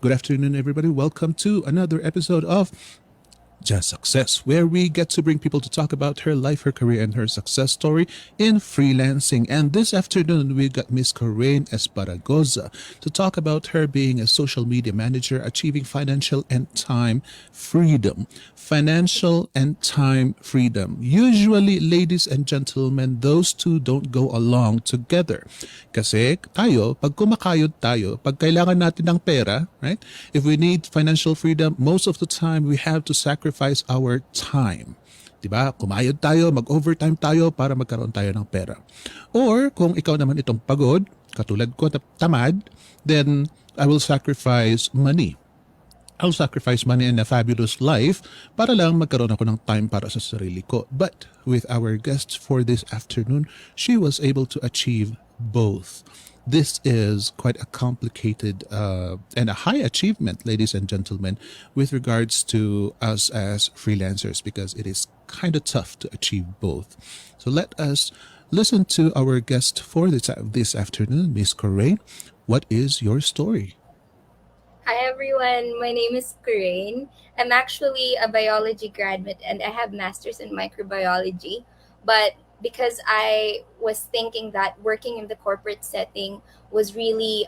Good afternoon, everybody. Welcome to another episode of Just Success, where we get to bring people to talk about her life, her career, and her success story in freelancing. And this afternoon, we got Miss Coraine Esparagoza to talk about her being a social media manager, achieving financial and time freedom. Financial and time freedom. Usually, ladies and gentlemen, those two don't go along together. Kasi tayo, pag kumakayod tayo, pag kailangan natin ng pera, right? If we need financial freedom, most of the time we have to sacrifice our time. Diba? Kumayod tayo, mag-overtime tayo para magkaroon tayo ng pera. Or kung ikaw naman itong pagod, katulad ko, tamad, then I will sacrifice money. I'll sacrifice money and a fabulous life para lang magkaroon ako ng time para sa sarili ko. But with our guest for this afternoon, she was able to achieve both. This is quite a complicated and a high achievement, ladies and gentlemen, with regards to us as freelancers, because it is kind of tough to achieve both. So let us listen to our guest for this afternoon, Miss Coraine. What is your story? Hi everyone, my name is Coraine. I'm actually a biology graduate and I have masters in microbiology. But because I was thinking that working in the corporate setting was really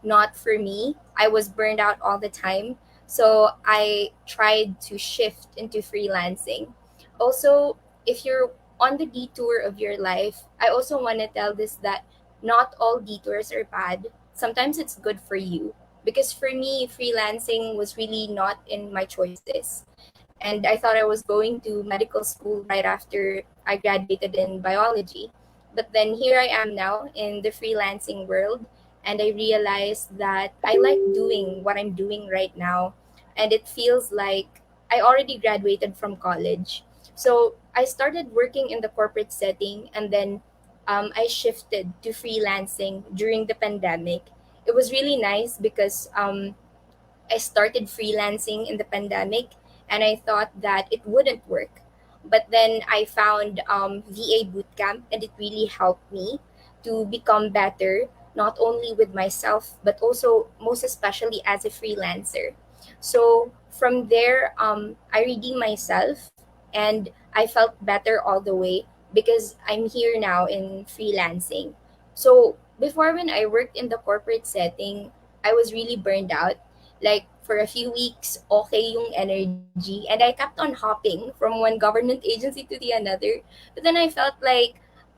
not for me, I was burned out all the time. So I tried to shift into freelancing. Also, if you're on the detour of your life, I also want to tell this that not all detours are bad. Sometimes it's good for you because for me freelancing was really not in my choices, and I thought I was going to medical school right after I graduated in biology. But then here I am now in the freelancing world, and I realized that I like doing what I'm doing right now, and it feels like I already graduated from college. So I started working in the corporate setting, and then I shifted to freelancing during the pandemic. It was really nice because I started freelancing in the pandemic and I thought that it wouldn't work. But then I found VA Bootcamp and it really helped me to become better, not only with myself, but also most especially as a freelancer. So from there, I redeemed myself and I felt better all the way because I'm here now in freelancing. So before, when I worked in the corporate setting, I was really burned out. Like for a few weeks, okay yung energy, and I kept on hopping from one government agency to the another. But then I felt like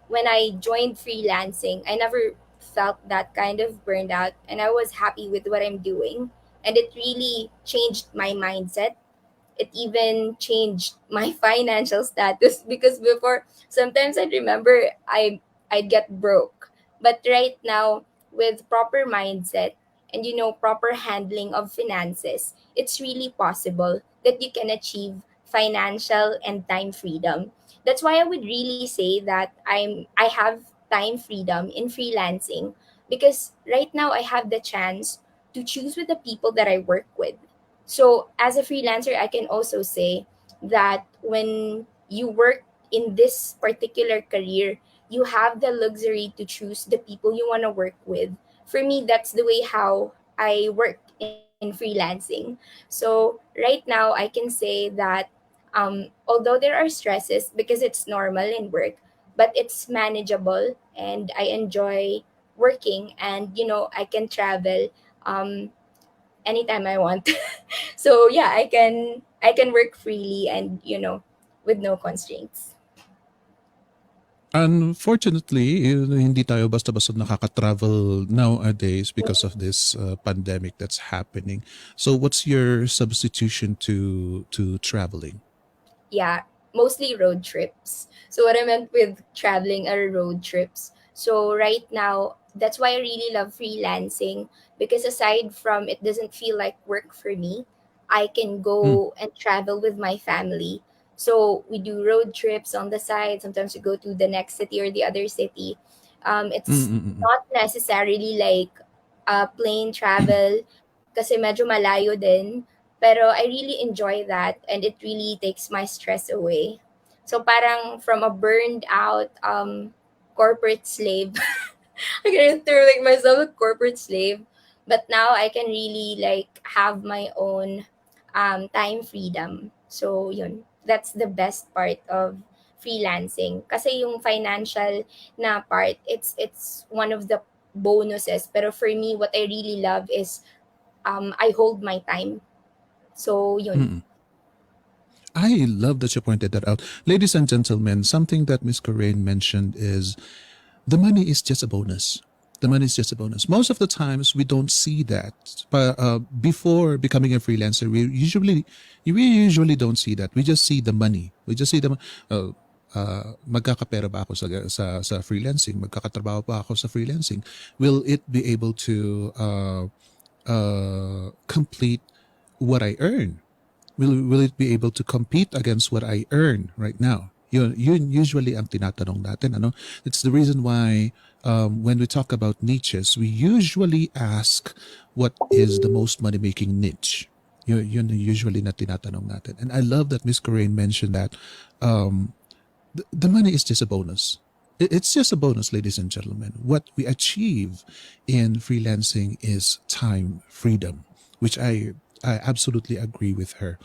when I joined freelancing, I never felt that kind of burned out, and I was happy with what I'm doing. And it really changed my mindset. It even changed my financial status because before sometimes I'd remember I'd get broke. But right now, with proper mindset and proper handling of finances, it's really possible that you can achieve financial and time freedom. That's why I would really say that I have time freedom in freelancing because right now I have the chance to choose with the people that I work with. So, as a freelancer, I can also say that when you work in this particular career, you have the luxury to choose the people you want to work with. For me, that's the way how I work in freelancing. So, right now, I can say that although there are stresses because it's normal in work, but it's manageable and I enjoy working, and I can travel anytime I want. So yeah, I can work freely and with no constraints. Unfortunately, hindi tayo basta-basta nakaka-travel nowadays because of this pandemic that's happening. So what's your substitution to traveling? Yeah, mostly road trips. So what I meant with traveling are road trips. So right now, that's why I really love freelancing because aside from it doesn't feel like work for me, I can Mm, go and travel with my family. So we do road trips on the side. Sometimes we go to the next city or the other city. mm, It's mm, mm. not necessarily like plane travel kasi medyo malayo din. Pero I really enjoy that and it really takes my stress away. So parang from a burned out corporate slave, I can term like myself a corporate slave. But now I can really like have my own time freedom. So yun, that's the best part of freelancing. Kasi yung financial na part, it's one of the bonuses. Pero for me, what I really love is I hold my time. So yun. Mm-mm. I love that you pointed that out. Ladies and gentlemen, something that Miss Corain mentioned is the money is just a bonus. The money is just a bonus. Most of the times we don't see that. But before becoming a freelancer, we usually don't see that. We just see the money. We just see the magkakapera ba ako sa freelancing? Magkakatrabaho ba ako sa freelancing? Will it be able to complete what I earn? Will it be able to compete against what I earn right now? Yun usually ang tinatanong natin, ano? It's the reason why when we talk about niches, we usually ask what is the most money-making niche. Yun usually na tinatanong natin. And I love that Miss Corain mentioned that the money is just a bonus. It's just a bonus, ladies and gentlemen. What we achieve in freelancing is time freedom, which I absolutely agree with her.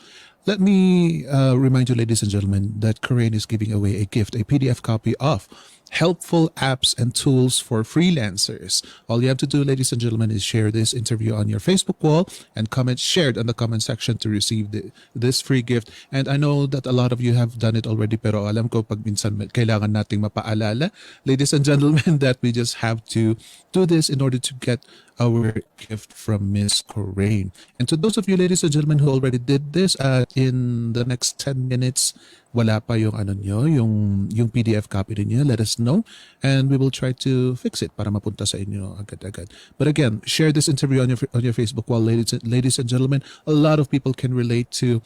Let me remind you, ladies and gentlemen, that Corain is giving away a gift, a PDF copy of Helpful Apps and Tools for Freelancers. All you have to do, ladies and gentlemen, is share this interview on your Facebook wall and comment shared on the comment section to receive this free gift. And I know that a lot of you have done it already, pero alam ko pag minsan kailangan nating mapaalala, ladies and gentlemen, that we just have to do this in order to get our gift from Miss Corain. And to those of you, ladies and gentlemen, who already did this, in the next 10 minutes, wala pa yung ano nyo, yung PDF copy niyo, let us know and we will try to fix it para mapunta sa inyo agad-agad. But again, share this interview on your Facebook wall, ladies and gentlemen. A lot of people can relate to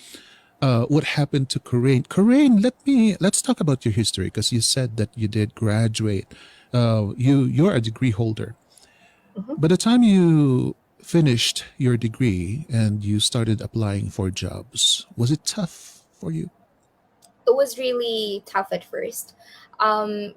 what happened to Corain. Corain, let's talk about your history because you said that you did graduate. You're a degree holder. By the time you finished your degree and you started applying for jobs, was it tough for you? It was really tough at first,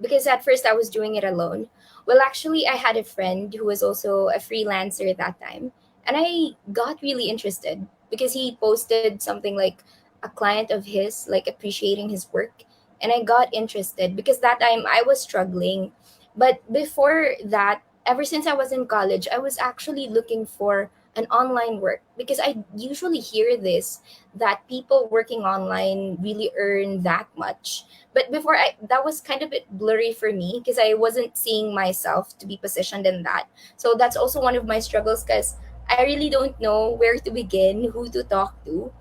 because at first I was doing it alone. Well, actually, I had a friend who was also a freelancer at that time, and I got really interested because he posted something like a client of his like appreciating his work, and I got interested because that time I was struggling. But before that, ever since I was in college, I was actually looking for an online work because I usually hear this that people working online really earn that much. But before that was kind of a bit blurry for me because I wasn't seeing myself to be positioned in that. So that's also one of my struggles because I really don't know where to begin, who to talk to.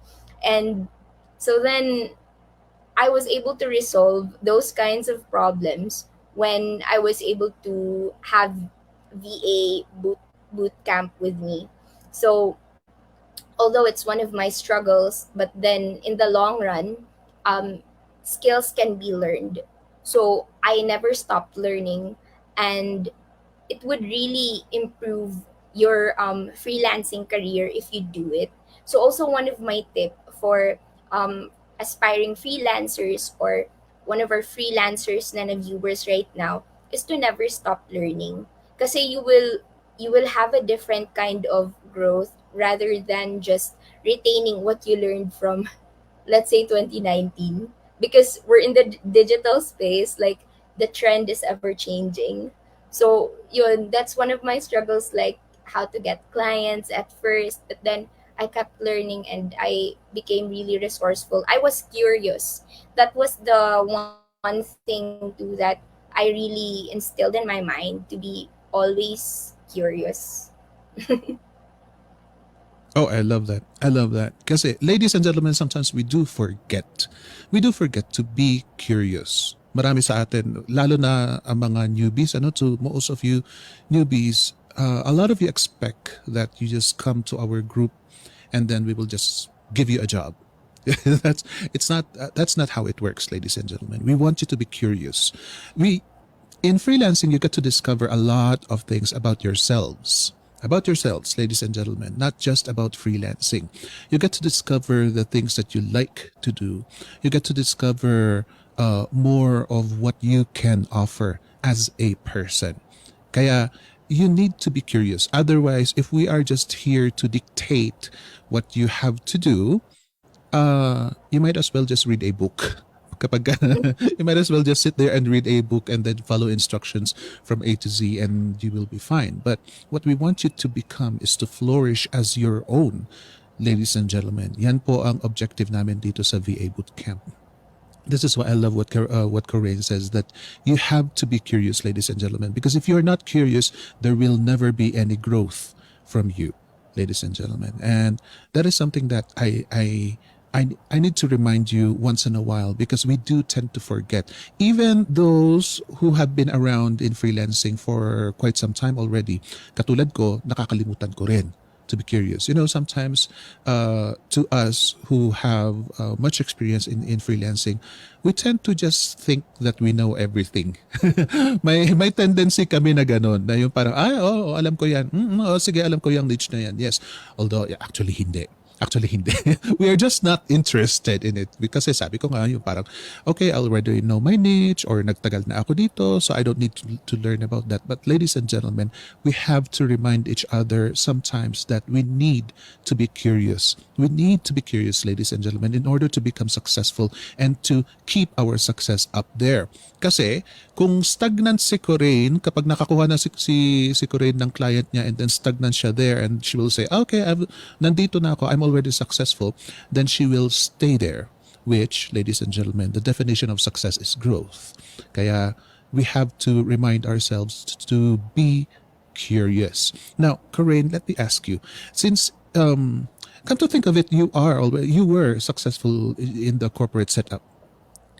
And so then I was able to resolve those kinds of problems when I was able to have VA boot camp with me. So although it's one of my struggles, but then in the long run, um, skills can be learned. So I never stopped learning, and it would really improve your freelancing career if you do it. So also one of my tip for um, aspiring freelancers or one of our freelancers na viewers right now is to never stop learning. Kasi you will have a different kind of growth rather than just retaining what you learned from, let's say, 2019, because we're in the digital space, like the trend is ever changing. So yun, that's one of my struggles, like how to get clients at first, but then I kept learning and I became really resourceful. I was curious. That was the one thing too that I really instilled in my mind, to be always curious. Oh, I love that. I love that. Kasi, ladies and gentlemen, sometimes we do forget. We do forget to be curious. Marami sa atin, lalo na ang mga newbies, to most of you newbies, a lot of you expect that you just come to our group and then we will just give you a job. That's not how it works, ladies and gentlemen. We want you to be curious. In freelancing, you get to discover a lot of things about yourselves. About yourselves, ladies and gentlemen, not just about freelancing. You get to discover the things that you like to do. You get to discover more of what you can offer as a person. Kaya you need to be curious. Otherwise, if we are just here to dictate what you have to do, you might as well just read a book. Kapag you might as well just sit there and read a book and then follow instructions from A to Z and you will be fine. But what we want you to become is to flourish as your own, ladies and gentlemen. Yan po ang objective namin dito sa VA Bootcamp. This is why I love what Corinne says, that you have to be curious, ladies and gentlemen, because if you're not curious, there will never be any growth from you, ladies and gentlemen. And that is something that I need to remind you once in a while, because we do tend to forget. Even those who have been around in freelancing for quite some time already, katulad ko, nakakalimutan ko rin to be curious. You know, sometimes to us who have much experience in freelancing, we tend to just think that we know everything. May tendency kami na ganun, na yung parang, ay, oh, alam ko yan. Sige, alam ko yung niche na yan. Yes. Although, yeah, actually, hindi. Actually, hindi. We are just not interested in it. Because sabi ko nga, yung parang, okay, I already know my niche or nagtagal na ako dito, so I don't need to learn about that. But ladies and gentlemen, we have to remind each other sometimes that we need to be curious. We need to be curious, ladies and gentlemen, in order to become successful and to keep our success up there. Kasi, kung stagnant si Corinne, kapag nakakuha na si Corinne ng client niya and then stagnant siya there and she will say, okay, nandito na ako, I'm already successful, then she will stay there, which, ladies and gentlemen, the definition of success is growth. Kaya we have to remind ourselves to be curious. Now, Corinne, let me ask you, since come to think of it, you were successful in the corporate setup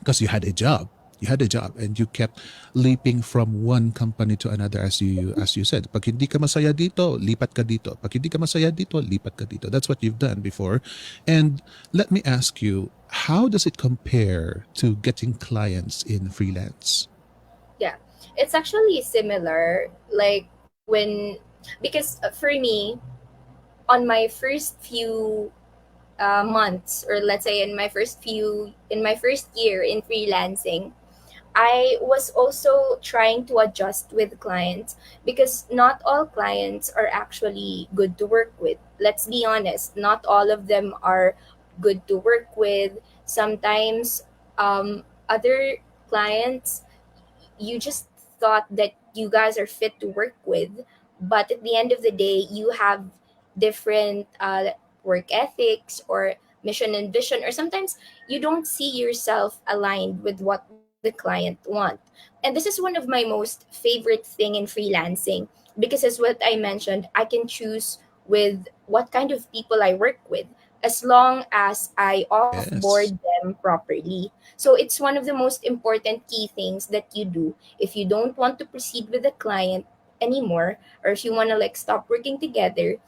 because you had a job. You had a job and you kept leaping from one company to another, as you said. Pag hindi ka masaya dito, lipat ka dito. Pag hindi ka masaya dito, lipat ka dito. That's what you've done before. And let me ask you, how does it compare to getting clients in freelance? Yeah, it's actually similar. Like when, because for me, on my first few months, or let's say in my first year in freelancing, I was also trying to adjust with clients because not all clients are actually good to work with. Let's be honest, not all of them are good to work with. Sometimes other clients, you just thought that you guys are fit to work with, but at the end of the day, you have different work ethics or mission and vision, or sometimes you don't see yourself aligned with what the client want. And this is one of my most favorite thing in freelancing, because as what I mentioned, I can choose with what kind of people I work with as long as I Yes. offboard them properly. So it's one of the most important key things that you do if you don't want to proceed with the client anymore, or if you want to like stop working together.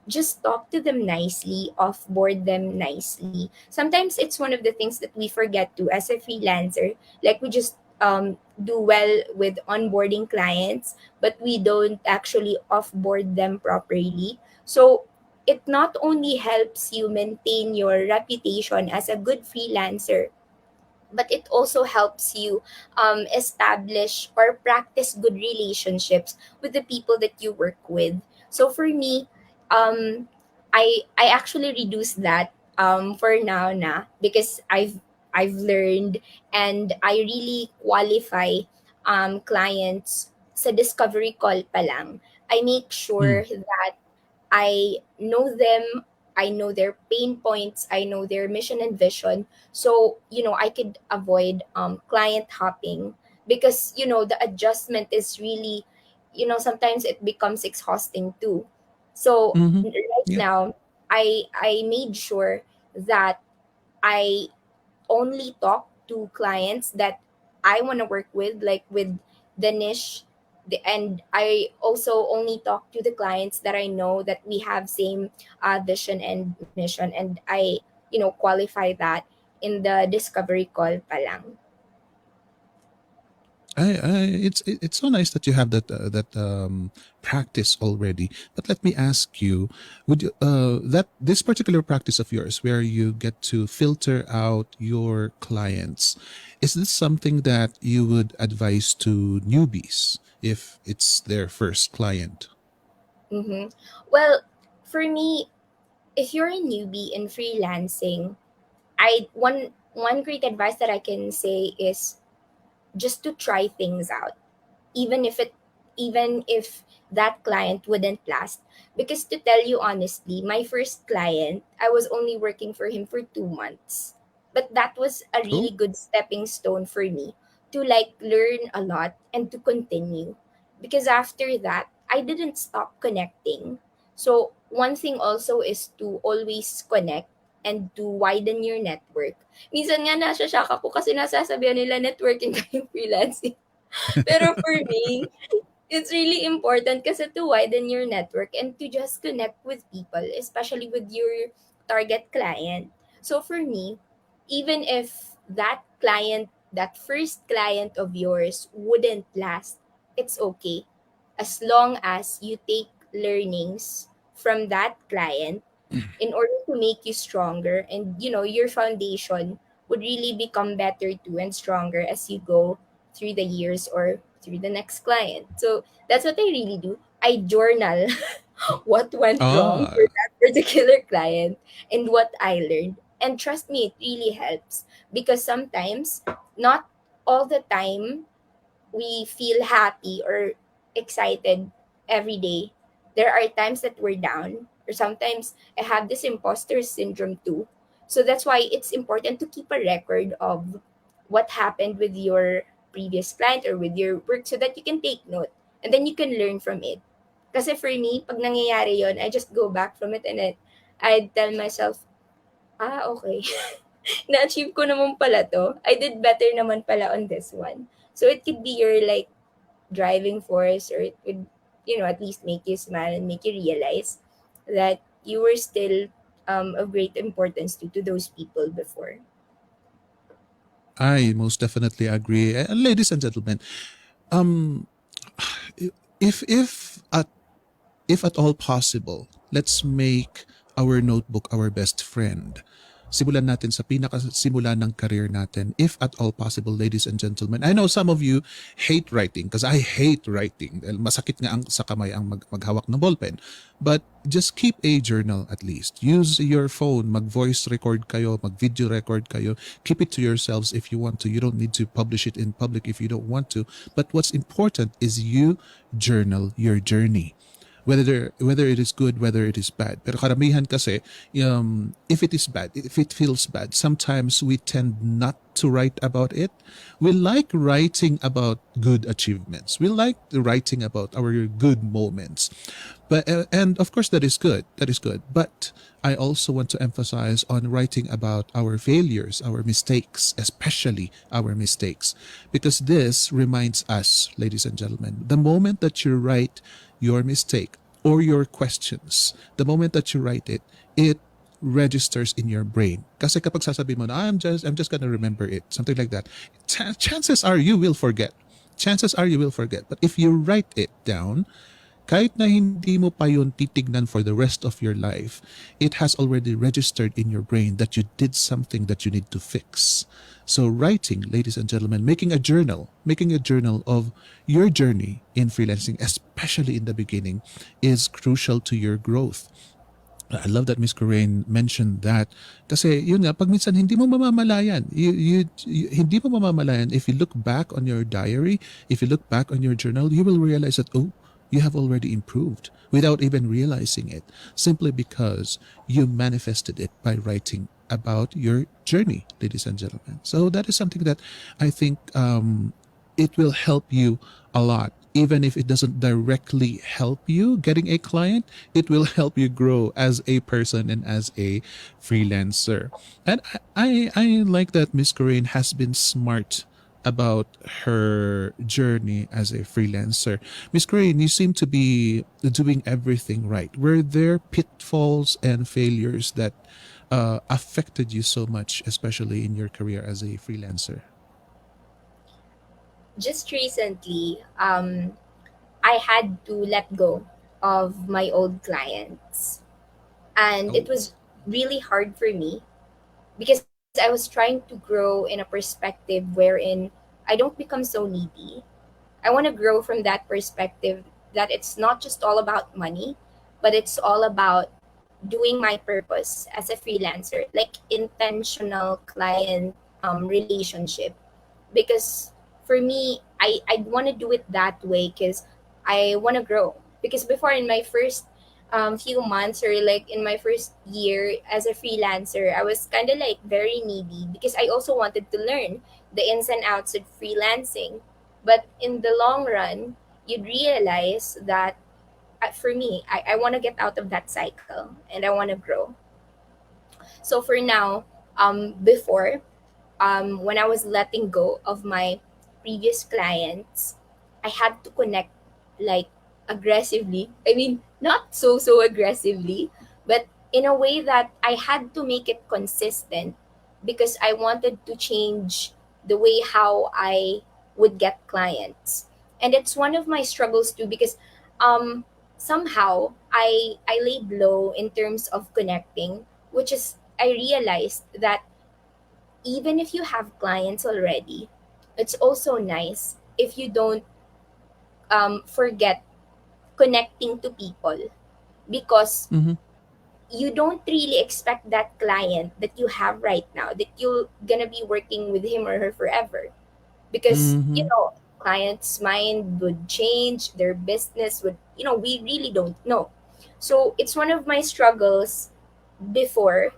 Just talk to them nicely, offboard them nicely. Sometimes it's one of the things that we forget to as a freelancer. Like we just do well with onboarding clients, but we don't actually offboard them properly. So it not only helps you maintain your reputation as a good freelancer, but it also helps you establish or practice good relationships with the people that you work with. So for me, um, I actually reduced that for now na, because I've learned, and I really qualify clients sa discovery call pa lang. I make Mm. sure that I know them, I know their pain points, I know their mission and vision. So, I could avoid client hopping, because, the adjustment is really, sometimes it becomes exhausting too. So, Mm-hmm. right Yeah. now, I made sure that I only talk to clients that I want to work with, like with the niche. And I also only talk to the clients that I know that we have same vision and mission, and I, qualify that in the discovery call pa lang. It's so nice that you have that practice already. But let me ask you, would you that this particular practice of yours, where you get to filter out your clients, is this something that you would advise to newbies? if it's their first client? Mm-hmm. Well, for me, if you're a newbie in freelancing, I one great advice that I can say is just to try things out, even if it even if that client wouldn't last. Because to tell you honestly, my first client, I was only working for him for 2 months, but that was a Oh, really good stepping stone for me to like learn a lot and to continue. Because after that, I didn't stop connecting. So one thing also is to always connect and to widen your network. Minsan nga nasa-shock ako kasi nasasabihan nila networking kayo freelancing. Pero for me, it's really important kasi to widen your network and to just connect with people, especially with your target client. So for me, even if that first client of yours wouldn't last, it's okay. As long as you take learnings from that client in order to make you stronger, and your foundation would really become better too and stronger as you go through the years or through the next client. So that's what I really do. I journal what went wrong ah, for that particular client and what I learned. And trust me, it really helps because sometimes, not all the time, we feel happy or excited every day. There are times that we're down, or sometimes I have this imposter syndrome too. So that's why it's important to keep a record of what happened with your previous client or with your work so that you can take note and then you can learn from it. Kasi for me, pag nangyayari yon, I just go back from it and then I tell myself, okay. Na-achieve ko naman pala to. I did better naman pala on this one. So it could be your like driving force, or it would at least make you smile and make you realize that you were still of great importance to those people before. I most definitely agree. Ladies and gentlemen, um, if if at all possible, let's make our notebook our best friend. Simulan natin sa pinakasimula ng career natin, if at all possible, ladies and gentlemen. I know some of you hate writing because I hate writing. Dahil masakit nga sa kamay ang maghawak ng ballpen. But just keep a journal at least. Use your phone, mag-voice record kayo, mag-video record kayo. Keep it to yourselves if you want to. You don't need to publish it in public if you don't want to. But what's important is you journal your journey, whether it is good, whether it is bad. Pero karamihan kasi, if it is bad, if it feels bad, sometimes we tend not to write about it. We like writing about good achievements. We like writing about our good moments. But and of course that is good. That is good. But I also want to emphasize on writing about our failures, our mistakes, especially our mistakes, because this reminds us, ladies and gentlemen, the moment that you write your mistake or your questions, the moment that you write it, it registers in your brain. Kasi kapag sasabihin mo na, I'm just gonna remember it, something like that, chances are you will forget. Chances are you will forget. But if you write it down, kahit na hindi mo pa yun titignan for the rest of your life, it has already registered in your brain that you did something that you need to fix. So writing, ladies and gentlemen, making a journal of your journey in freelancing, especially in the beginning, is crucial to your growth. I love that Miss Corain mentioned that. Kasi yun nga, pag minsan hindi mo mamamalayan. Hindi mo mamamalayan. If you look back on your diary, if you look back on your journal, you will realize that, oh, you have already improved without even realizing it, simply because you manifested it by writing about your journey, ladies and gentlemen. So that is something that I think it will help you a lot. Even if it doesn't directly help you getting a client, it will help you grow as a person and as a freelancer. And I like that Miss Corinne has been smart about her journey as a freelancer. Miss Corinne, you seem to be doing everything right. Were there pitfalls and failures that affected you so much, especially in your career as a freelancer? Just recently, I had to let go of my old clients, and it Oh, was really hard for me because I was trying to grow in a perspective wherein I don't become so needy. I want to grow from that perspective, that it's not just all about money, but it's all about doing my purpose as a freelancer, like intentional client relationship. Because for me, I want to do it that way because I want to grow. Because before, in my first few months, or like in my first year as a freelancer, I was kind of like very needy because I also wanted to learn the ins and outs of freelancing. But in the long run, you'd realize that for me, I want to get out of that cycle and I want to grow. So for now, before, when I was letting go of my previous clients, I had to connect like aggressively. I mean, not so aggressively, but in a way that I had to make it consistent because I wanted to change the way how I would get clients. And it's one of my struggles too because um somehow I laid low in terms of connecting, which is I realized that even if you have clients already, it's also nice if you don't forget connecting to people, because Mm-hmm. you don't really expect that client that you have right now that you're gonna be working with him or her forever, because Mm-hmm. clients mind would change, their business would, we really don't know. So it's one of my struggles before,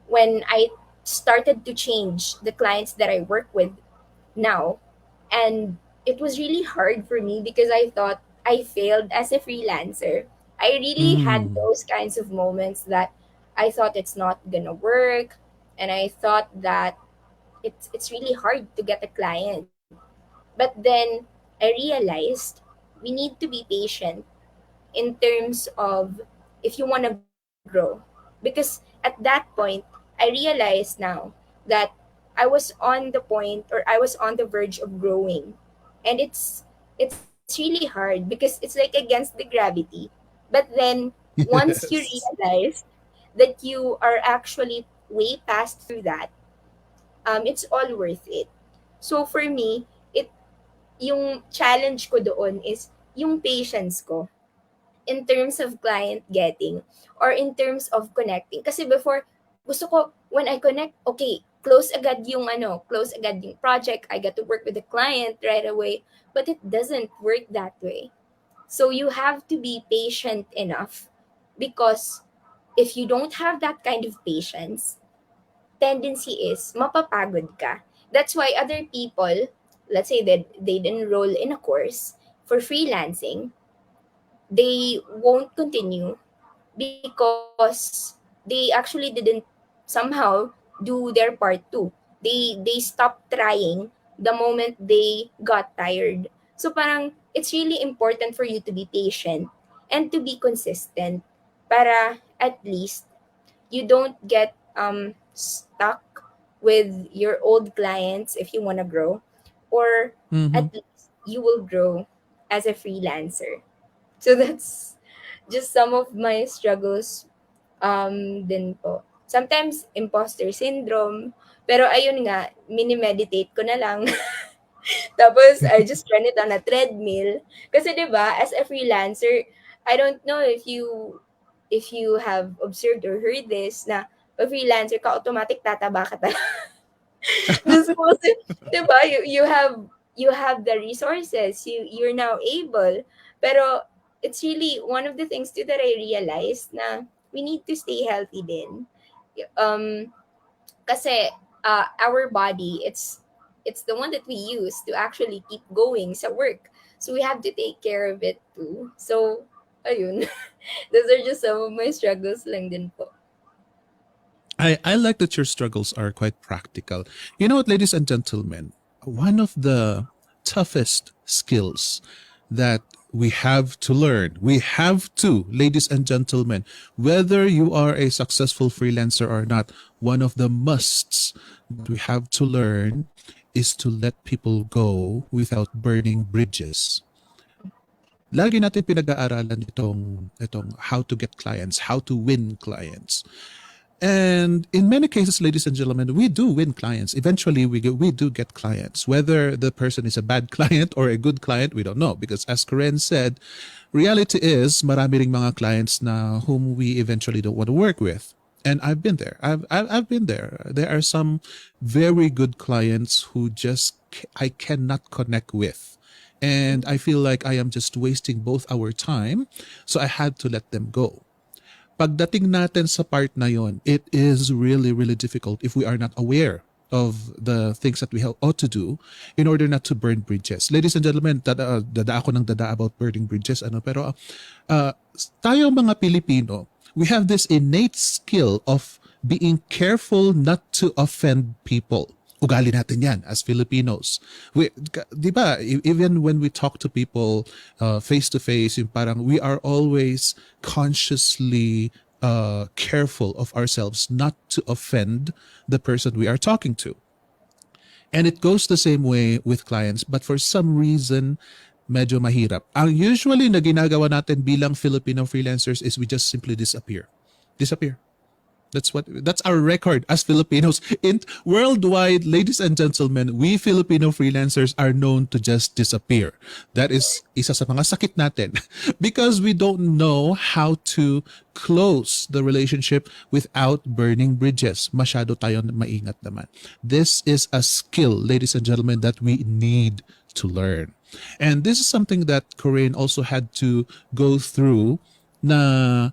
when I started to change the clients that I work with now. And it was really hard for me because I thought I failed as a freelancer. I really had Mm. those kinds of moments that I thought it's not gonna work, and I thought that it's really hard to get a client. But then I realized we need to be patient in terms of if you want to grow. Because at that point, I realize now that I was on the point, or I was on the verge of growing. And it's really hard because it's like against the gravity. But then once you Yes. realize that you are actually way past through that, it's all worth it. So for me, yung challenge ko doon is yung patience ko in terms of client getting, or in terms of connecting. Kasi before, gusto ko, when I connect, okay, close agad yung project. I get to work with the client right away. But it doesn't work that way. So you have to be patient enough, because if you don't have that kind of patience, tendency is mapapagod ka. That's why other people, let's say that they enroll in a course for freelancing, they won't continue because they actually didn't somehow do their part too. They stopped trying the moment they got tired. So parang it's really important for you to be patient and to be consistent, para at least you don't get stuck with your old clients if you want to grow, or Mm-hmm. at least you will grow as a freelancer. So that's just some of my struggles din po. Sometimes imposter syndrome, pero ayun nga, mini-meditate ko na lang. Tapos I just run it on a treadmill. Kasi 'di ba, as a freelancer, I don't know if you have observed or heard this, na pag freelancer ka, automatic tataba ka talaga. Just kasi, 'di ba, you have the resources, you're now able. Pero it's really one of the things too that I realized, na we need to stay healthy din. Um Kasi our body, it's the one that we use to actually keep going sa work. So we have to take care of it too. So ayun. Those are just some of my struggles lang din po. I like that your struggles are quite practical. You know what, ladies and gentlemen, one of the toughest skills that we have to, ladies and gentlemen, whether you are a successful freelancer or not, one of the musts that we have to learn is to let people go without burning bridges. Lagi natin pinag-aaralan itong how to get clients, how to win clients. And in many cases, ladies and gentlemen, we do win clients. Eventually, we do get clients. Whether the person is a bad client or a good client, we don't know. Because as Karen said, reality is marami ring mga clients na whom we eventually don't want to work with. And I've been there. I've been there. There are some very good clients who just I cannot connect with. And I feel like I am just wasting both our time. So I had to let them go. Pagdating natin sa part na yon, it is really, really difficult if we are not aware of the things that we ought to do in order not to burn bridges. Ladies and gentlemen, dada ako ng dada about burning bridges, pero uh, tayo mga Pilipino, we have this innate skill of being careful not to offend people. Ugali natin yan as Filipinos. Di ba, even when we talk to people face to face, yung parang we are always consciously careful of ourselves not to offend the person we are talking to. And it goes the same way with clients, but for some reason, medyo mahirap. Ang usually na ginagawa natin bilang Filipino freelancers is we just simply disappear. Disappear. That's our record as Filipinos. In worldwide, ladies and gentlemen, we Filipino freelancers are known to just disappear. That is isa sa mga sakit natin because we don't know how to close the relationship without burning bridges. Masyado tayo maingat naman. This is a skill, ladies and gentlemen, that we need to learn. And this is something that Corinne also had to go through na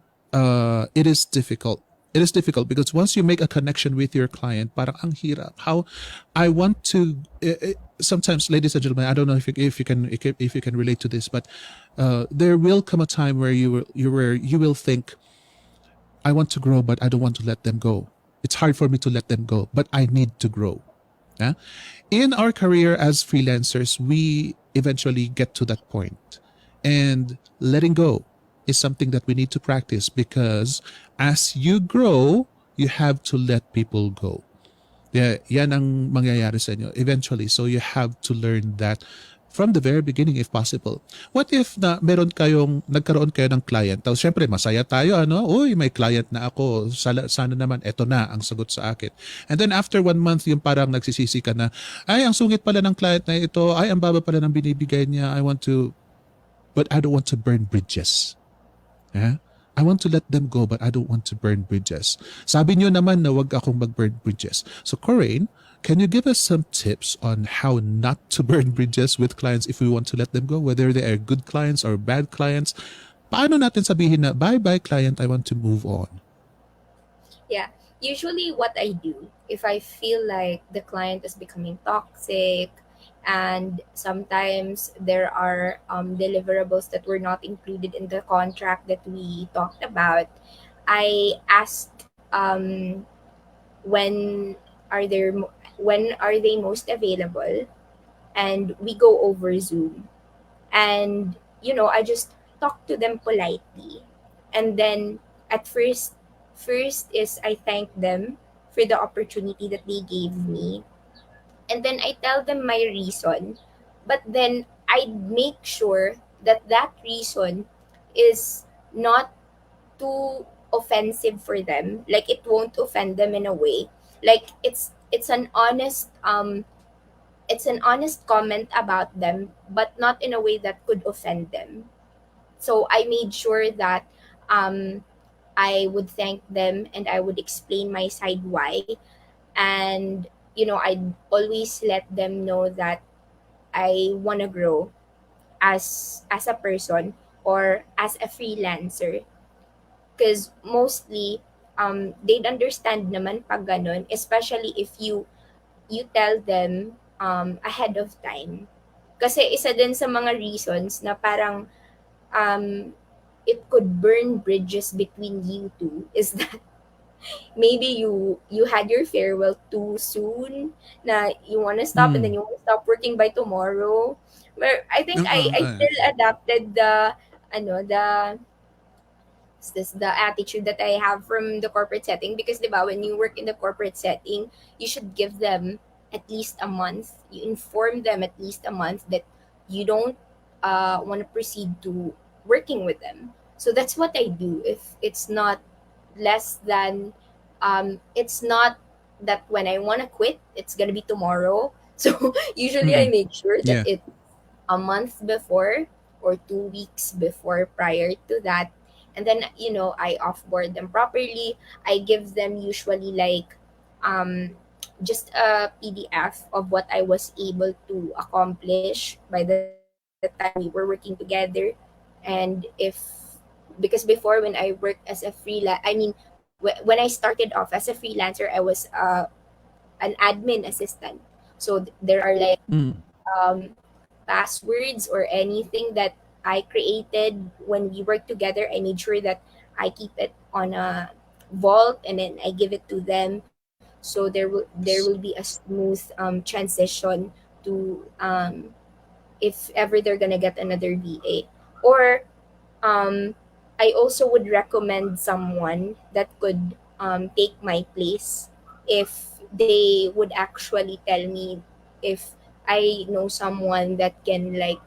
it is difficult. It is difficult because once you make a connection with your client, parang ang hirap. How I want to sometimes, ladies and gentlemen, I don't know if you can relate to this, but there will come a time where you will think, I want to grow, but I don't want to let them go. It's hard for me to let them go, but I need to grow. Yeah? In our career as freelancers, we eventually get to that point, and letting go is something that we need to practice because as you grow, you have to let people go. Yeah, yan ang mangyayari sa inyo eventually. So you have to learn that from the very beginning if possible. What if na nagkaroon kayo ng client, tapos syempre masaya tayo, uy, may client na ako, sana naman eto na ang sagot sa akin. And then after 1 month, yung parang nagsisisi ka na, ay, ang sungit pala ng client na ito, ay, ang baba pala ng binibigay niya, but I don't want to burn bridges. Yeah? I want to let them go but I don't want to burn bridges. Sabi niyo naman na wag akong mag-burn bridges. So Corinne, can you give us some tips on how not to burn bridges with clients if we want to let them go, whether they are good clients or bad clients? Paano natin sabihin na, bye-bye client, I want to move on? Yeah. Usually, what I do, if I feel like the client is becoming toxic, and sometimes there are deliverables that were not included in the contract that we talked about, I ask when are there when are they most available, and we go over Zoom, and I just talk to them politely, and then at first is I thank them for the opportunity that they gave me, and then I tell them my reason, but then I make sure that that reason is not too offensive for them, like it won't offend them in a way, like it's an honest comment about them, but not in a way that could offend them. So I made sure that um, I would thank them and I would explain my side why. And, I'd always let them know that I want to grow as a person or as a freelancer. Because mostly, they'd understand naman pag ganun, especially if you tell them ahead of time. Kasi isa din sa mga reasons na parang um, it could burn bridges between you two is that maybe you had your farewell too soon, na you want to stop and then Hmm. you want to stop working by tomorrow. Where I think I Uh-uh. still adapted the this the attitude that I have from the corporate setting, because 'di ba, when you work in the corporate setting, you should give them at least a month. You inform them at least a month that you don't want to proceed to working with them. So that's what I do. If it's not less than it's not that when I want to quit, it's gonna be tomorrow. So usually I Mm-mm. make sure that Yeah. it's a month before or 2 weeks before prior to that. And then, I offboard them properly. I give them usually like just a PDF of what I was able to accomplish by the time we were working together. And because before when I worked as a freelance, I mean, when I started off as a freelancer, I was an admin assistant. So there are like Mm. passwords or anything that I created when we work together. I made sure that I keep it on a vault and then I give it to them. So there will be a smooth transition to if ever they're gonna get another VA. Or um, I also would recommend someone that could take my place if they would actually tell me if I know someone that can like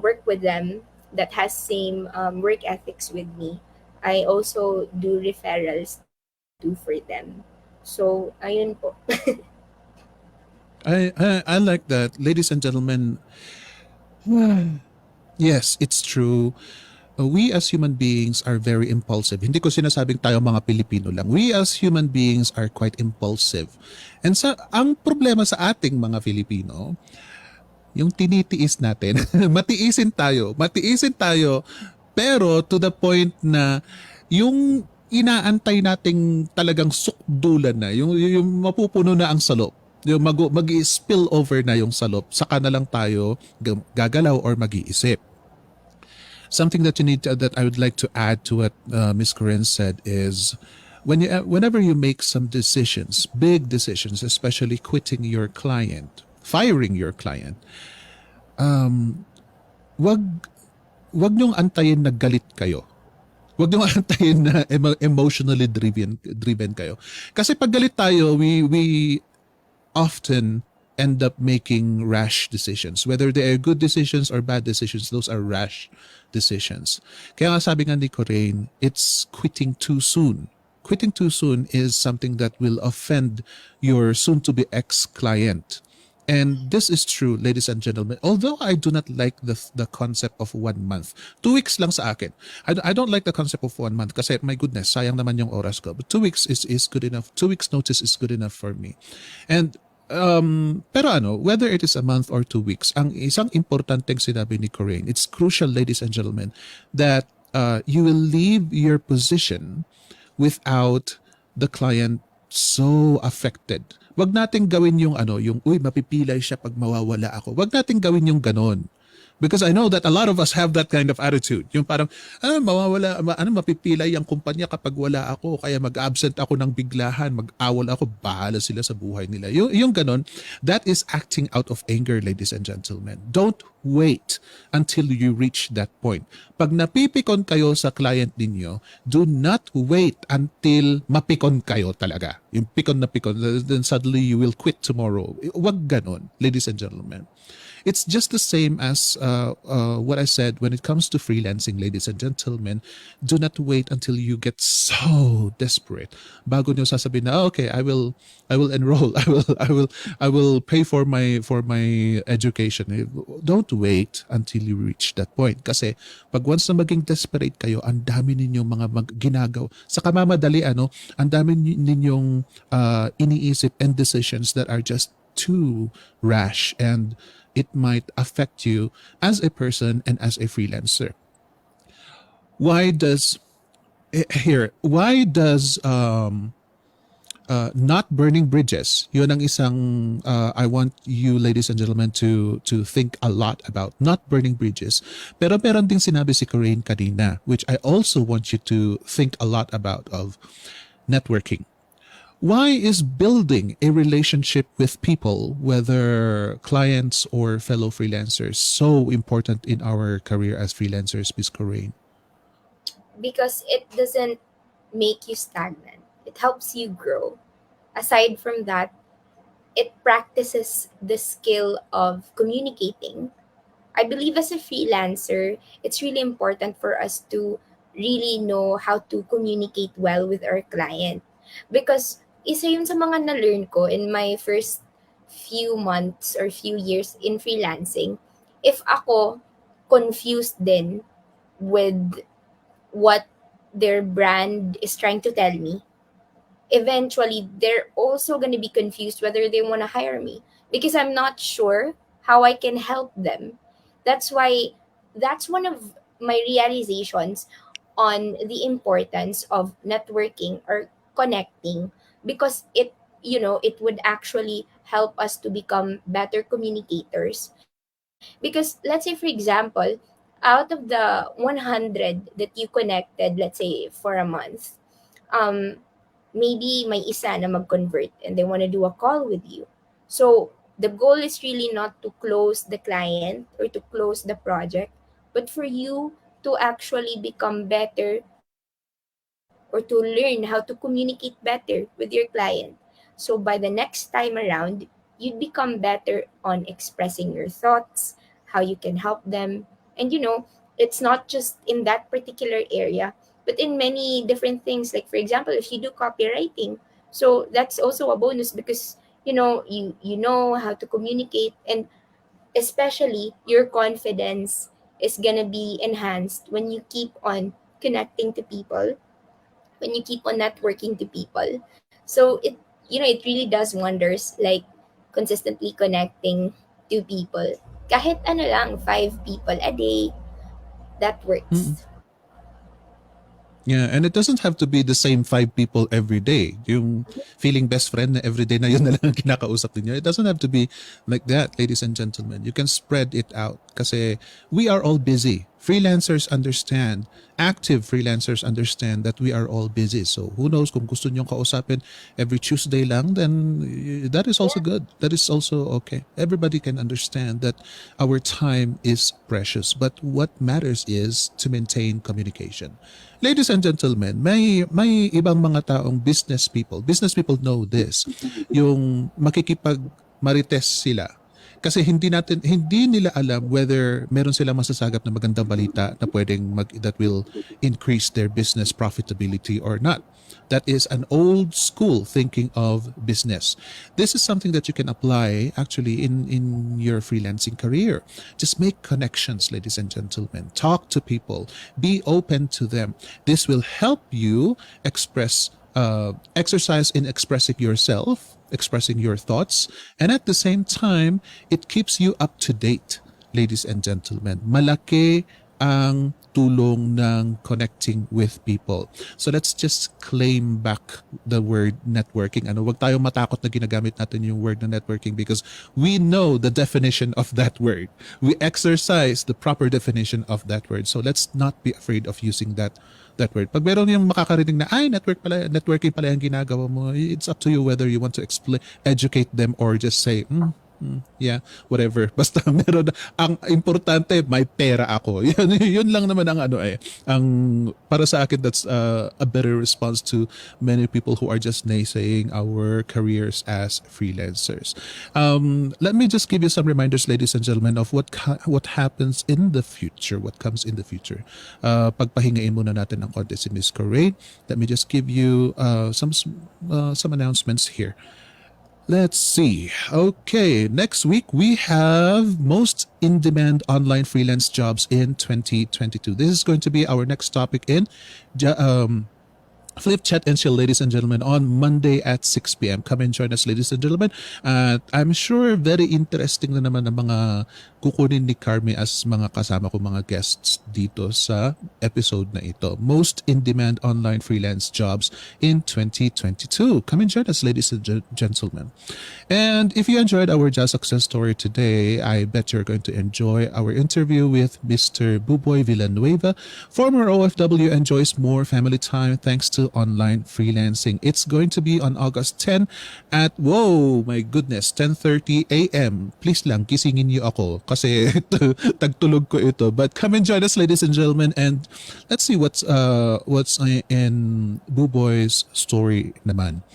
work with them that has same work ethics with me. I also do referrals too for them. So, ayun po. I like that, ladies and gentlemen. Yes, it's true. We as human beings are very impulsive. Hindi ko sinasabing tayo mga Pilipino lang. We as human beings are quite impulsive. And ang problema sa ating mga Filipino, yung tinitiis natin. Matiisin tayo, pero to the point na yung inaantay nating talagang sukdulan na, yung mapupuno na ang salop, yung mag-spill over na yung salop, saka na lang tayo gagalaw or mag-iisip. Something that you need that I would like to add to what Miss Corinne said is whenever you make some decisions, big decisions, especially quitting your client, firing your client, wag wag niyong antayin na galit kayo. Wag niyong antayin na emotionally driven kayo. Kasi pag galit tayo, we often end up making rash decisions. Whether they are good decisions or bad decisions, those are rash decisions. Kaya nga sabi nga ni Coraine, it's quitting too soon. Quitting too soon is something that will offend your soon-to-be ex-client. And this is true, ladies and gentlemen. Although I do not like the concept of 1 month, 2 weeks lang sa akin. I don't like the concept of 1 month kasi my goodness, sayang naman yung oras ko. But 2 weeks is good enough. 2 weeks notice is good enough for me. And pero whether it is a month or 2 weeks, ang isang importanteng sinabi ni Coraine, it's crucial, ladies and gentlemen, that you will leave your position without the client so affected. Wag nating gawin yung yung uy mapipilay siya pag mawawala ako. Wag nating gawin yung ganon. Because I know that a lot of us have that kind of attitude. Yung parang, mapipilay ang kumpanya kapag wala ako, kaya mag-absent ako ng biglahan, mag-awol ako, bahala sila sa buhay nila. Yung ganon, that is acting out of anger, ladies and gentlemen. Don't wait until you reach that point. Pag napipikon kayo sa client ninyo, do not wait until mapikon kayo talaga. Yung pikon na pikon, then suddenly you will quit tomorrow. Wag ganon, ladies and gentlemen. It's just the same as what I said when it comes to freelancing, ladies and gentlemen. Do not wait until you get so desperate bago nyo sasabihin na okay, I will enroll. I will pay for my education. Don't wait until you reach that point kasi pag once na maging desperate kayo, ang dami ninyong mga ginagaw sa kamamadali ang dami ninyong iniisip and decisions that are just too rash, and it might affect you as a person and as a freelancer. Why does not burning bridges? Yun ang isang I want you, ladies and gentlemen, to think a lot about not burning bridges. Pero meron ding sinabi si Corinne kanina, which I also want you to think a lot about, of networking. Why is building a relationship with people, whether clients or fellow freelancers, so important in our career as freelancers, Ms. Coraine? Because it doesn't make you stagnant. It helps you grow. Aside from that, it practices the skill of communicating. I believe as a freelancer, it's really important for us to really know how to communicate well with our client. Because isa yun sa mga na-learn ko in my first few months or few years in freelancing. If ako confused din with what their brand is trying to tell me, eventually they're also going to be confused whether they want to hire me because I'm not sure how I can help them. That's why that's one of my realizations on the importance of networking or connecting, because it would actually help us to become better communicators. Because let's say, for example, out of the 100 that you connected, let's say for a month, um maybe may isa na mag-convert and they want to do a call with you. So, the goal is really not to close the client or to close the project, but for you to actually become better or to learn how to communicate better with your client. So, by the next time around, you'd become better on expressing your thoughts, how you can help them. And it's not just in that particular area, but in many different things. Like, for example, if you do copywriting, so that's also a bonus because you know how to communicate, and especially your confidence is gonna be enhanced when you keep on connecting to people, when you keep on networking to people. So it really does wonders, like consistently connecting to people. Kahit ano lang, 5 people a day, that Mm-mm. works. Yeah, and it doesn't have to be the same 5 people every day. Yung feeling best friend na every day na yun na lang ang kinakausap ninyo. It doesn't have to be like that, ladies and gentlemen. You can spread it out kasi we are all busy. Freelancers understand, active freelancers understand that we are all busy. So who knows, kung gusto nyong kausapin every Tuesday lang, then that is also good. That is also okay. Everybody can understand that our time is precious. But what matters is to maintain communication. Ladies and gentlemen, may ibang mga taong business people. Business people know this. Yung makikipag marites sila. Kasi hindi nila alam whether meron silang masasagap na magandang balita na that will increase their business profitability or not. That is an old school thinking of business. This is something that you can apply actually in your freelancing career. Just make connections, ladies and gentlemen. Talk to people. Be open to them. This will help you exercise in expressing yourself, expressing your thoughts, and at the same time, it keeps you up to date, ladies and gentlemen. Malaki ang tulong ng connecting with people. So let's just claim back the word networking. Wag tayong matakot na ginagamit natin yung word na networking because we know the definition of that word. We exercise the proper definition of that word. So let's not be afraid of using that word. Pag meron yung makakarinig na, ay, networking pala yung ginagawa mo, it's up to you whether you want to educate them or just say, yeah, whatever. Basta meron, ang importante, may pera ako. Yun lang naman ang ang para sa akin, that's a better response to many people who are just naysaying our careers as freelancers. Let me just give you some reminders, ladies and gentlemen, of what happens in the future, what comes in the future. Pagpahingain muna natin ng konti si Miss Corey. Let me just give you some announcements here. Let's see. Okay, next week we have most in-demand online freelance jobs in 2022. This is going to be our next topic in Flip Chat and Chill, ladies and gentlemen, on Monday at 6 p.m. Come and join us, ladies and gentlemen. At I'm sure very interesting na naman ang mga kukunin ni Carmi as mga kasama ko mga guests dito sa episode na ito. Most in-demand online freelance jobs in 2022. Come and join us, ladies and gentlemen. And if you enjoyed our Jazz Success Story today, I bet you're going to enjoy our interview with Mr. Buboy Villanueva. Former OFW enjoys more family time thanks to online freelancing. It's going to be on August 10 at, whoa, my goodness, 10:30 a.m. Please lang, gisingin niyo ako kasi tagtulog ko ito. But come and join us, ladies and gentlemen, and let's see what's in Buboy's story naman.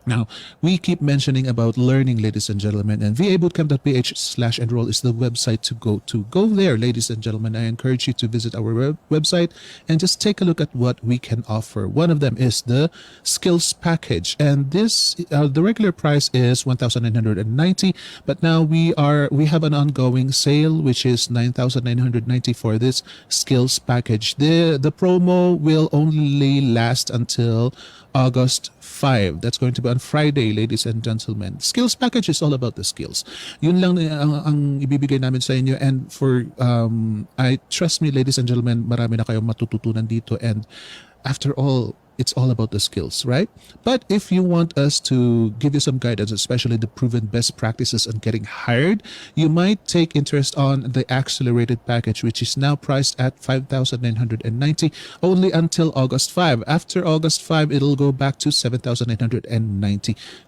Now, we keep mentioning about learning, ladies and gentlemen, and vabootcamp.ph/enroll is the website to go to. Go there, ladies and gentlemen. I encourage you to visit our website and just take a look at what we can offer. One of them is the skills package, and this the regular price is 1,990, but now we have an ongoing sale which is 9,990 for this skills package. The promo will only last until August 5. That's going to be on Friday, ladies and gentlemen. Skills package is all about the skills. Yun lang ang ibibigay namin sa inyo. And for, I trust me, ladies and gentlemen, marami na kayong matututunan dito. And after all, it's all about the skills, right? But if you want us to give you some guidance, especially the proven best practices on getting hired, you might take interest on the accelerated package, which is now priced at 5,990 only until August 5. After August 5, it'll go back to 7,990.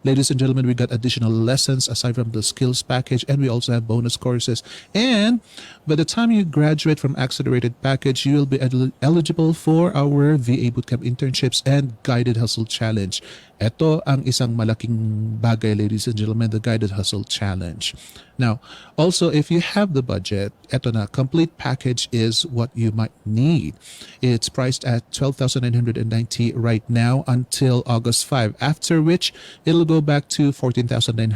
Ladies and gentlemen, we got additional lessons aside from the skills package, and we also have bonus courses. And by the time you graduate from accelerated package, you will be eligible for our VA Bootcamp internships and Guided Hustle Challenge. Ito ang isang malaking bagay, ladies and gentlemen, the Guided Hustle Challenge. Now, also, if you have the budget, ito na, complete package is what you might need. It's priced at 12,990 right now until August 5, after which it'll go back to 14,990.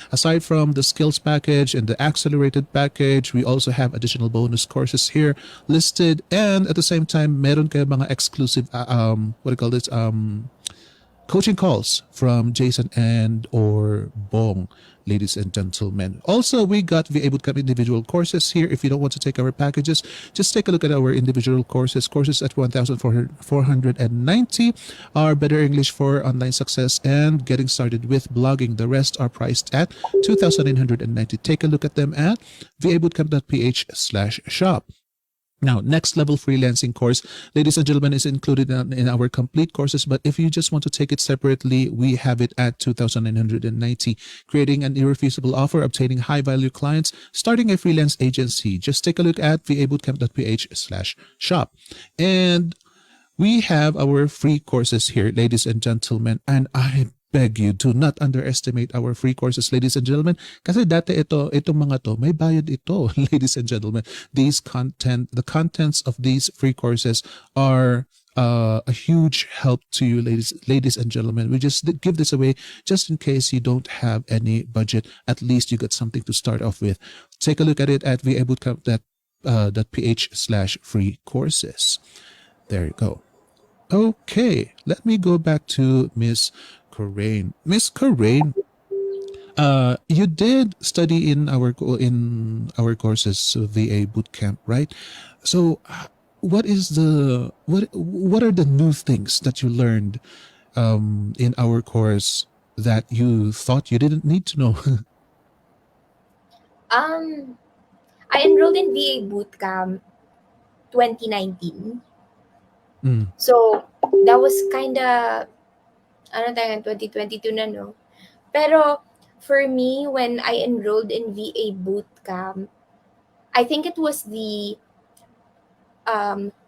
Aside from the skills package and the accelerated package, we also have additional bonus courses here listed, and at the same time, meron kayo mga exclusive, what do you call this, coaching calls from Jason and or Bong, ladies and gentlemen. Also, we got VA Bootcamp individual courses here. If you don't want to take our packages, just take a look at our individual courses. Courses at 1,490 are Better English for Online Success and Getting Started with Blogging. The rest are priced at 2,990. Take a look at them at vabootcamp.ph/shop. Now, next level freelancing course, ladies and gentlemen, is included in our complete courses. But if you just want to take it separately, we have it at 2,990. Creating an irrefusable offer, obtaining high value clients, starting a freelance agency. Just take a look at vabootcamp.ph/shop. And we have our free courses here, ladies and gentlemen. And I beg you, do not underestimate our free courses, ladies and gentlemen. Kasi dati itong mga to, may bayad ito, ladies and gentlemen. The contents of these free courses are a huge help to you, ladies and gentlemen. We just give this away just in case you don't have any budget. At least you got something to start off with. Take a look at it at vabootcamp.ph/free courses. There you go. Okay, let me go back to Miss Corain. Miss Corain, you did study in our courses, VA Bootcamp, right? So, what are the new things that you learned in our course that you thought you didn't need to know? Um, I enrolled in VA Bootcamp 2019. Mm, So, that was kinda, ano tayo, 2022 na, no? Pero, for me, when I enrolled in VA Bootcamp, I think it was the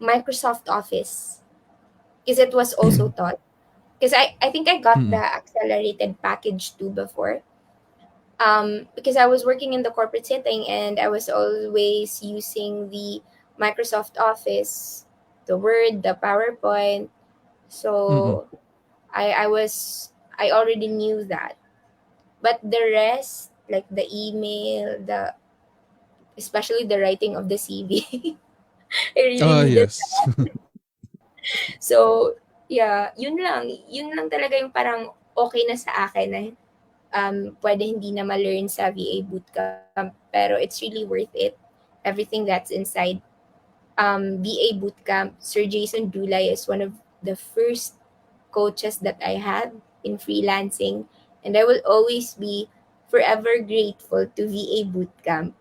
Microsoft Office. Because it was also taught. Because I think I got the mm, accelerated package too before. Because I was working in the corporate setting and I was always using the Microsoft Office, the Word, the PowerPoint. mm, So I already knew that. But the rest, like the email, the especially the writing of the CV, I really oh needed. yes. So yeah, yun lang talaga yung parang okay na sa akin na pwede hindi na ma-learn sa VA Bootcamp, pero it's really worth it. Everything that's inside. VA Bootcamp, Sir Jason Dulay is one of the first coaches that I had in freelancing, and I will always be forever grateful to VA Bootcamp.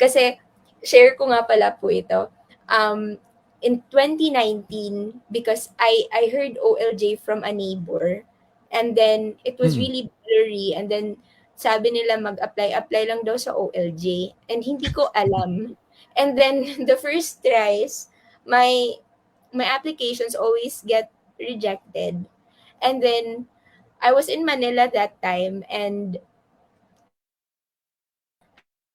Kasi, share ko nga pala po ito. Um, in 2019, because I heard OLJ from a neighbor, and then it was Mm, really blurry, and then sabi nila mag-apply lang daw sa OLJ, and hindi ko alam. And then, the first tries, my my applications always get rejected. And then I was in Manila that time, and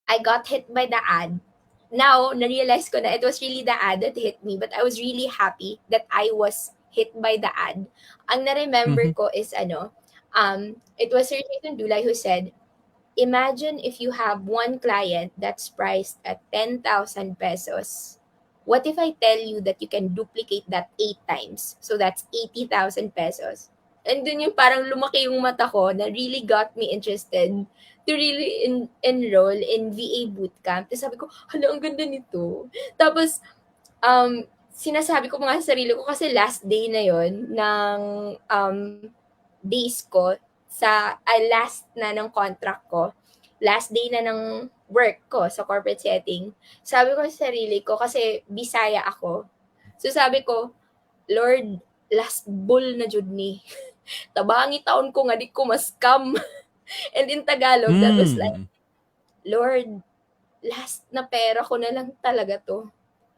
I got hit by the ad. Now, na-realize ko na it was really the ad that hit me, but I was really happy that I was hit by the ad. Ang na-remember Mhm. ko is it was Sir Jason Dulay who said, imagine if you have one client that's priced at 10,000 pesos. What if I tell you that you can duplicate that 8 times? So that's 80,000 pesos. And dun yung parang lumaki yung mata ko na really got me interested to really enroll in VA bootcamp. Tapos sabi ko, hala, ang ganda nito. Tapos, sinasabi ko mga sa sarili ko kasi last day na yon ng days ko last na ng contract ko, last day na ng work ko sa corporate setting. Sabi ko sa sarili ko, kasi Bisaya ako. So sabi ko, Lord, last bull na jud ni. Tabangi taon ko nga di ko ma-scam. And in Tagalog, that was like, Mm. Lord, last na pera ko na lang talaga to.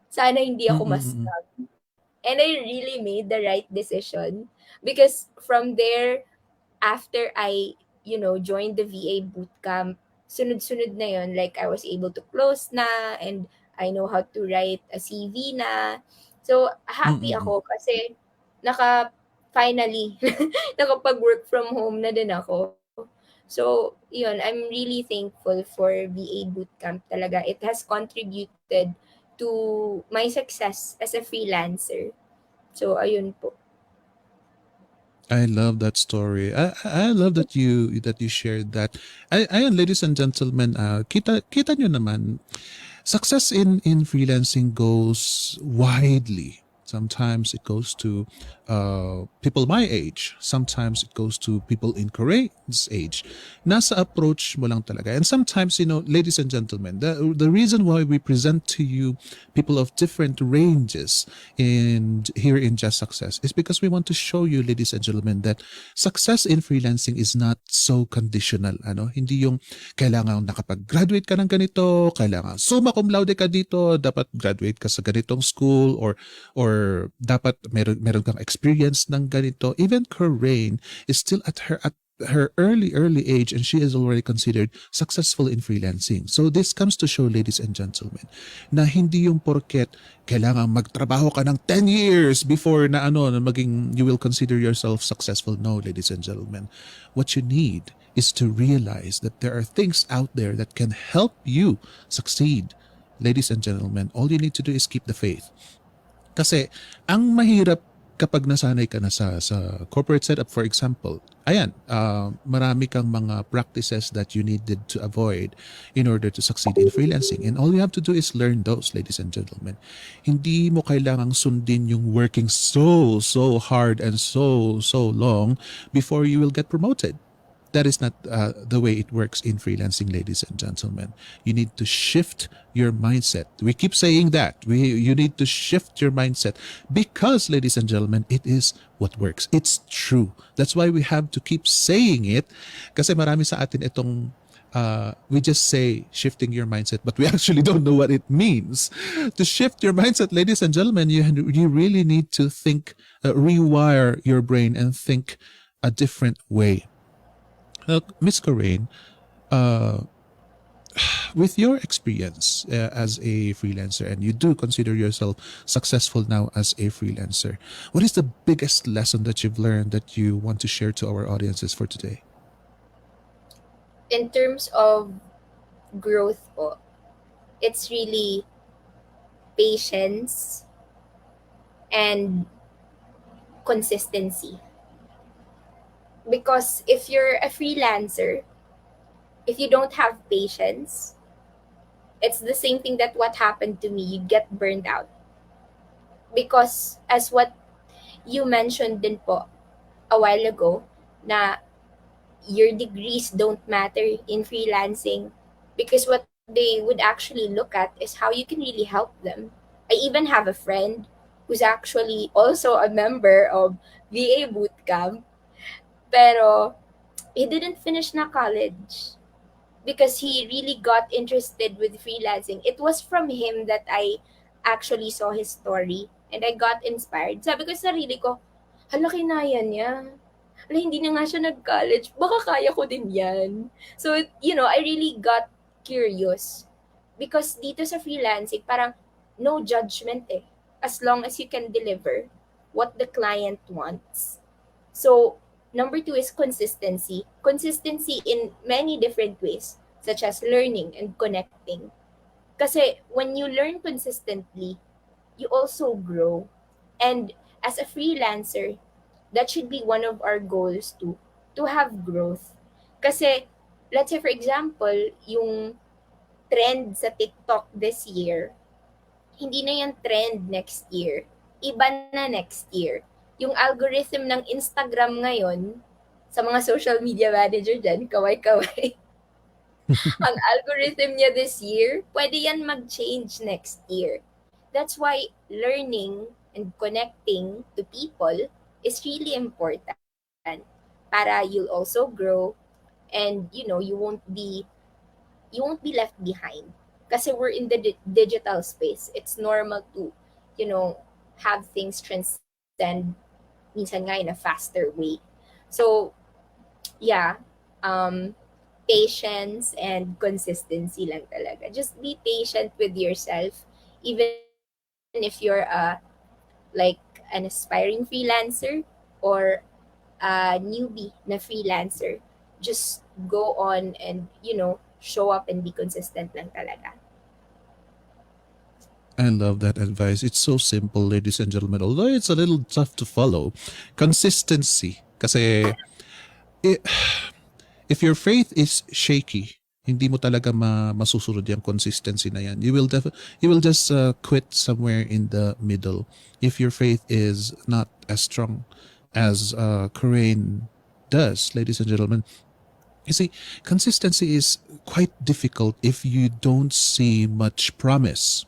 Sana hindi Mm, ako mm. ma-scam. And I really made the right decision. Because from there, after I, joined the VA bootcamp, sunod-sunod na yon, like I was able to close na, and I know how to write a CV na. So, Mm, happy mm. ako kasi finally, nakapag-work from home na din ako. So, yun, I'm really thankful for VA bootcamp talaga. It has contributed to my success as a freelancer. So, ayun po. I love that story. I love that you shared that. Ayan, ladies and gentlemen, kita nyo naman, success in freelancing goes widely. Sometimes it goes to people my age. Sometimes it goes to people in Korean's age. Nasa approach mo lang talaga. And sometimes, ladies and gentlemen, the reason why we present to you people of different ranges in here in Just Success is because we want to show you, ladies and gentlemen, that success in freelancing is not so conditional. Hindi yung kailangan nakapag-graduate ka ng ganito, kailangan summa cum laude ka dito, dapat graduate ka sa ganitong school, or dapat meron kang experience ng ganito. Even Corain is still at her early age, and she is already considered successful in freelancing. So this comes to show, ladies and gentlemen, na hindi yung porket kailangan magtrabaho ka ng 10 years before na maging you will consider yourself successful. No, ladies and gentlemen. What you need is to realize that there are things out there that can help you succeed. Ladies and gentlemen, all you need to do is keep the faith. Kasi ang mahirap kapag nasanay ka na sa corporate setup, for example, ayan, marami kang mga practices that you needed to avoid in order to succeed in freelancing. And all you have to do is learn those, ladies and gentlemen. Hindi mo kailangang sundin yung working so hard and so long before you will get promoted. That is not the way it works in freelancing, ladies and gentlemen. You need to shift your mindset. We keep saying that. You need to shift your mindset because, ladies and gentlemen, it is what works. It's true. That's why we have to keep saying it. Kasi marami sa atin itong we just say shifting your mindset, but we actually don't know what it means. To shift your mindset, ladies and gentlemen, you really need to think, rewire your brain and think a different way. Miss Corain, uh, with your experience as a freelancer, and you do consider yourself successful now as a freelancer, what is the biggest lesson that you've learned that you want to share to our audiences for today? In terms of growth po, it's really patience and consistency. Because if you're a freelancer, if you don't have patience, it's the same thing that what happened to me. You get burned out. Because as what you mentioned din po a while ago, na your degrees don't matter in freelancing, because what they would actually look at is how you can really help them. I even have a friend who's actually also a member of VA bootcamp, pero he didn't finish na college because he really got interested with freelancing. It was from him that I actually saw his story and I got inspired. Sabi ko sa sarili ko, hala, kinaya niya. ala, hindi na nga siya nag-college, baka kaya ko din yan. So, I really got curious. Because dito sa freelancing, parang no judgment eh. As long as you can deliver what the client wants. So, number two is consistency. Consistency in many different ways, such as learning and connecting. Kasi when you learn consistently, you also grow. And as a freelancer, that should be one of our goals too, to have growth. Kasi, let's say for example, yung trend sa TikTok this year, hindi na yan trend next year. Iba na next year. Yung algorithm ng Instagram ngayon, sa mga social media manager dyan, kaway-kaway, ang algorithm niya this year, pwede yan mag-change next year. That's why learning and connecting to people is really important para you'll also grow and you won't be left behind kasi we're in the digital space. It's normal to you know have things transcend minsan nga in a faster way. So yeah, um patience and consistency lang talaga. Just be patient with yourself even if you're like an aspiring freelancer or a newbie na freelancer. Just go on and show up and be consistent lang talaga. I love that advice. It's so simple, ladies and gentlemen. Although it's a little tough to follow, consistency. Kasi i- if your faith is shaky, hindi mo talaga masusunod yung consistency na yan. You will just quit somewhere in the middle. If your faith is not as strong as Corain does, ladies and gentlemen. You see, consistency is quite difficult if you don't see much promise,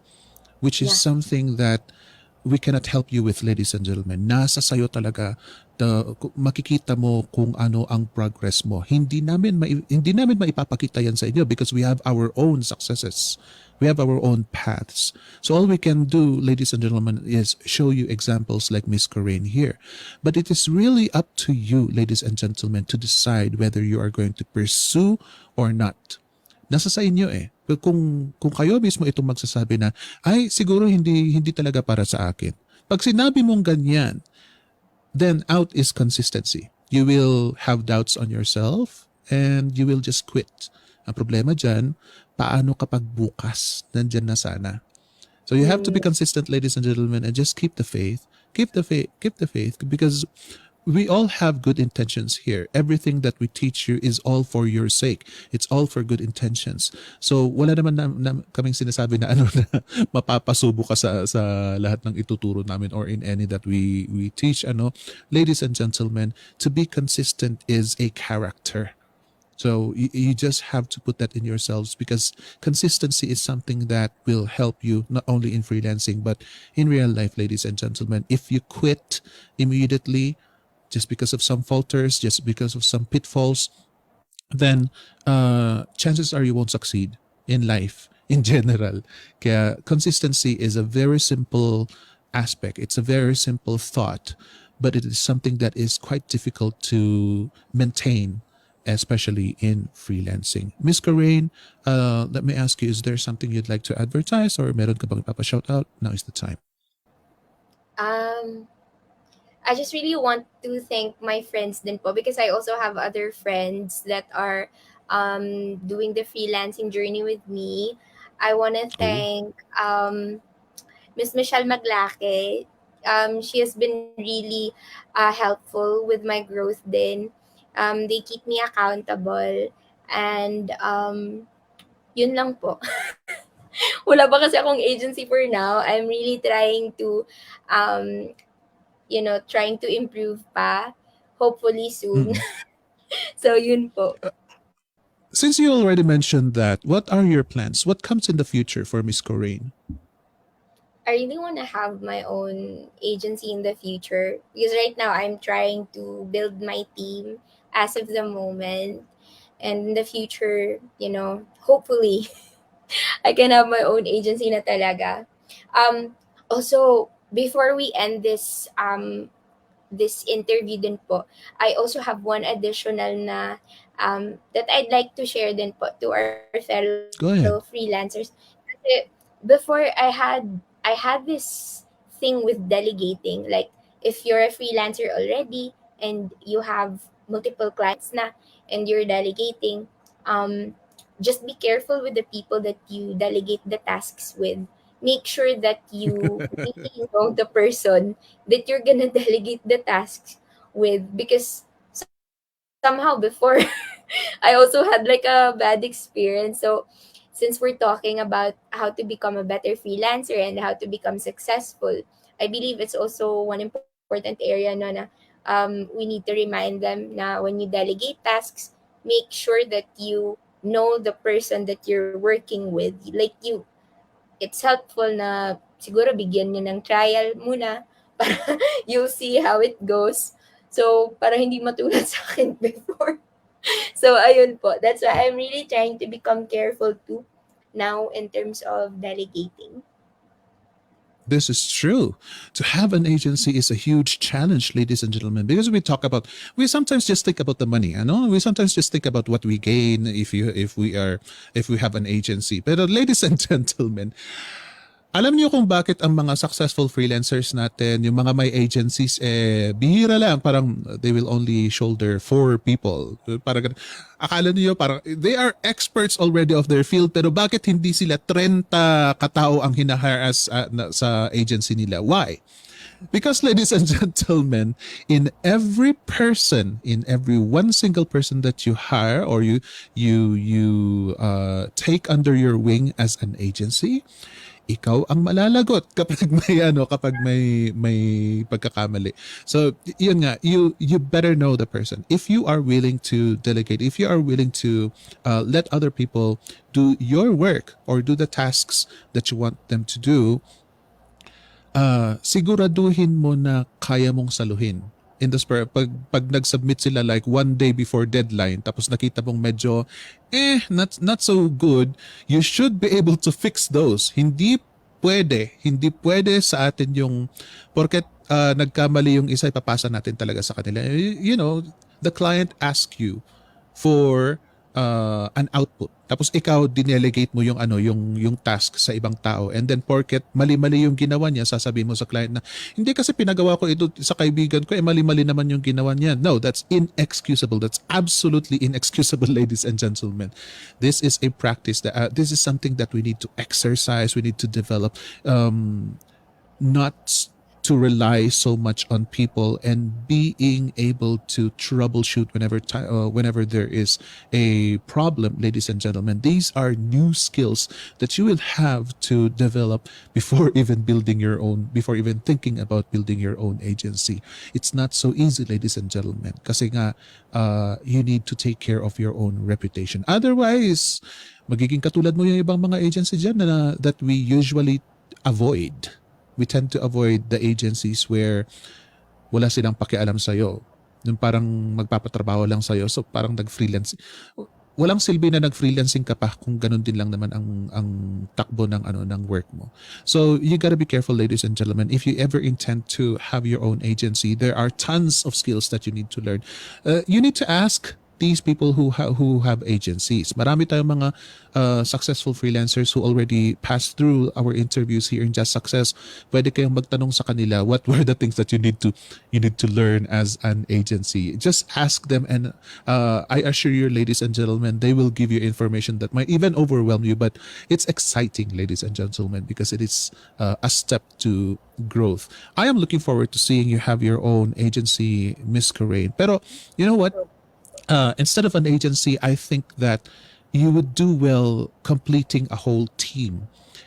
which is Yeah. something that we cannot help you with, ladies and gentlemen. Nasa sayo talaga. Makikita mo kung ano ang progress mo. Hindi namin maipapakita yan sa inyo because we have our own successes. We have our own paths. So all we can do, ladies and gentlemen, is show you examples like Miss Corain here. But it is really up to you, ladies and gentlemen, to decide whether you are going to pursue or not. Nasa sa inyo eh. Kung kayo mismo itong magsasabi na, ay siguro hindi talaga para sa akin. Pag sinabi mong ganyan, then out is consistency. You will have doubts on yourself and you will just quit. Ang problema dyan, paano kapag bukas, nandyan na sana. So you have to be Mm, consistent, ladies and gentlemen, and just keep the faith. Keep the faith, because we all have good intentions here. Everything that we teach you is all for your sake. It's all for good intentions. So wala naman kaming sinasabi na ano na mapapasubo ka sa lahat ng ituturo namin or in any that we teach. Ladies and gentlemen, to be consistent is a character. So you just have to put that in yourselves because consistency is something that will help you not only in freelancing but in real life, ladies and gentlemen. If you quit immediately just because of some falters, just because of some pitfalls, then chances are you won't succeed in life in general. Kaya consistency is a very simple aspect. It's a very simple thought, but it is something that is quite difficult to maintain, especially in freelancing. Miss Corain, let me ask you, is there something you'd like to advertise or meron ka bang ipapa-shout out? Now is the time. um I just really want to thank my friends din po because I also have other friends that are doing the freelancing journey with me. I want to Oh. thank Miss Michelle Maglake. She has been really helpful with my growth din. They keep me accountable and yun lang po. Wala pa kasi akong agency for now. I'm really trying to um, trying to improve pa. Hopefully soon. Mm-mm. So yun po. Since you already mentioned that, what are your plans? What comes in the future for Miss Corain? I really want to have my own agency in the future because right now I'm trying to build my team as of the moment. And in the future, hopefully I can have my own agency na talaga. Also, before we end this interview din po, I also have one additional na that I'd like to share din po to our fellow Go ahead. freelancers. Kasi before I had this thing with delegating. Like if you're a freelancer already and you have multiple clients na and you're delegating, just be careful with the people that you delegate the tasks with. Make sure that you really know the person that you're gonna delegate the tasks with, because somehow before I also had like a bad experience. So since we're talking about how to become a better freelancer and how to become successful, I believe it's also one important area no na we need to remind them na when you delegate tasks, make sure that you know the person that you're working with. Like it's helpful na siguro bigyan niyo ng trial muna para you'll see how it goes. So, para hindi matulad sa akin before. So, ayun po. That's why I'm really trying to become careful too now in terms of delegating. This is true. To have an agency is a huge challenge, ladies and gentlemen, because we sometimes just think about the money, we sometimes just think about what we gain if we have an agency. But ladies and gentlemen, alam niyo kung bakit ang mga successful freelancers natin, yung mga may agencies, bihira lang. Parang they will only shoulder 4 people. Parang, akala niyo parang they are experts already of their field, pero bakit hindi sila 30 katao ang hinahire sa agency nila? Why? Because, ladies and gentlemen, in every one single person that you hire or you take under your wing as an agency, ikaw ang malalagot kapag may pagkakamali. So yun nga, you better know the person. If you are willing to delegate, if you are willing to let other people do your work or do the tasks that you want them to do, siguraduhin mo na kaya mong saluhin. In the spur, pag nag-submit sila like 1 day before deadline, tapos nakita mong medyo, not so good, you should be able to fix those. Hindi pwede sa atin yung, porket nagkamali yung isa, ipapasa natin talaga sa kanila. You know, the client asks you for an output. Tapos ikaw dinelegate mo yung yung task sa ibang tao, and then porket mali-mali yung ginawa niya, sasabihin mo sa client na hindi kasi pinagawa ko ito sa kaibigan ko, mali-mali naman yung ginawa niya. No, that's inexcusable. That's absolutely inexcusable, ladies and gentlemen. This is a practice that this is something that we need to exercise, we need to develop, not to rely so much on people, and being able to troubleshoot whenever there is a problem, ladies and gentlemen. These are new skills that you will have to develop before even thinking about building your own agency. It's not so easy, ladies and gentlemen, kasi nga you need to take care of your own reputation. Otherwise, magiging katulad mo yung ibang mga agency dyan that we usually avoid. We tend to avoid the agencies where wala silang pakialam sa'yo. Yung parang magpapatrabaho lang sa'yo, so parang nag-freelance. Walang silbi na nag-freelancing ka pa kung ganun din lang naman ang takbo ng work mo. So you gotta be careful, ladies and gentlemen. If you ever intend to have your own agency, there are tons of skills that you need to learn. You need to ask these people who have agencies. Marami tayong mga successful freelancers who already passed through our interviews here in Just Success. Pwede kayong magtanong sa kanila what were the things that you need to learn as an agency. Just ask them, and I assure you, ladies and gentlemen, they will give you information that might even overwhelm you, but it's exciting, ladies and gentlemen, because it is a step to growth. I am looking forward to seeing you have your own agency, Miss Corain. Pero you know what? Instead of an agency, I think that you would do well completing a whole team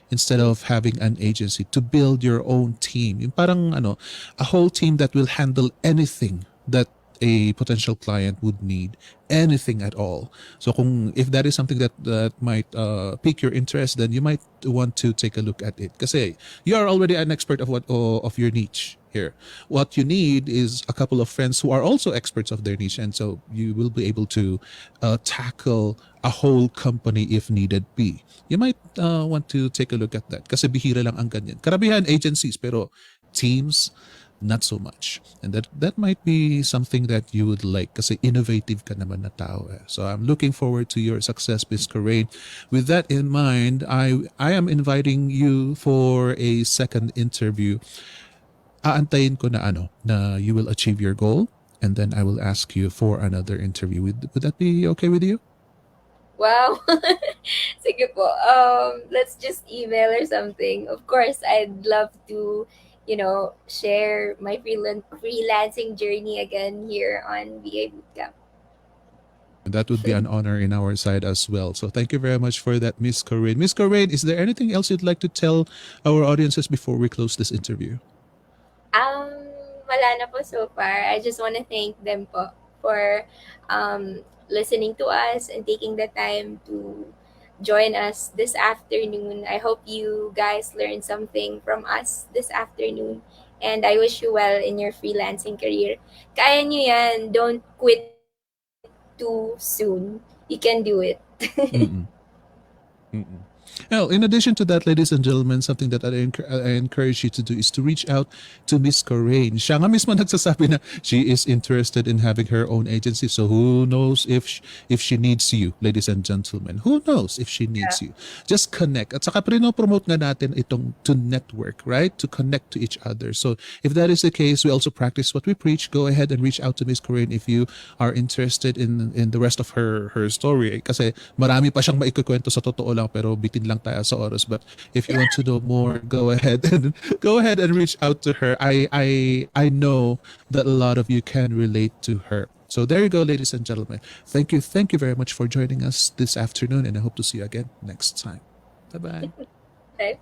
instead of having an agency, to build your own team. Yung parang a whole team that will handle anything that a potential client would need, anything at all. So if that is something that might pique your interest, then you might want to take a look at it. Kasi you are already an expert of your niche here. What you need is a couple of friends who are also experts of their niche, and so you will be able to tackle a whole company if needed be. You might want to take a look at that kasi bihira lang ang ganyan. Karabihan agencies, pero teams, not so much. And that might be something that you would like kasi innovative ka naman na tao eh. So I'm looking forward to your success, Miss Corain. With that in mind, I am inviting you for a second interview. Aantayin ko na na you will achieve your goal, and then I will ask you for another interview. Would that be okay with you? Wow. Sige po. Let's just email or something. Of course, I'd love to, share my freelancing journey again here on VA Bootcamp. That would be an honor in our side as well. So thank you very much for that, Miss Corain. Miss Corain, is there anything else you'd like to tell our audiences before we close this interview? Um, Wala na po so far. I just want to thank them po for listening to us and taking the time to join us this afternoon. I hope you guys learned something from us this afternoon. And I wish you well in your freelancing career. Kaya nyo yan. Don't quit too soon. You can do it. Mm-mm. Mm-mm. Now, in addition to that, ladies and gentlemen, something that I encourage you to do is to reach out to Miss Corain. Siya nga mismo nagsasabi na she is interested in having her own agency. So who knows if she needs you, ladies and gentlemen. Who knows if she needs you. Just connect. At saka promote nga natin itong to network, right? To connect to each other. So if that is the case, we also practice what we preach. Go ahead and reach out to Miss Corain if you are interested in the rest of her story. Kasi marami pa siyang maikukwento sa totoo lang, pero bitin lang tayo sa oras. But if you want to know more, go ahead and reach out to her. I know that a lot of you can relate to her. So there you go, ladies and gentlemen. Thank you very much for joining us this afternoon, and I hope to see you again next time. Bye bye. Bye.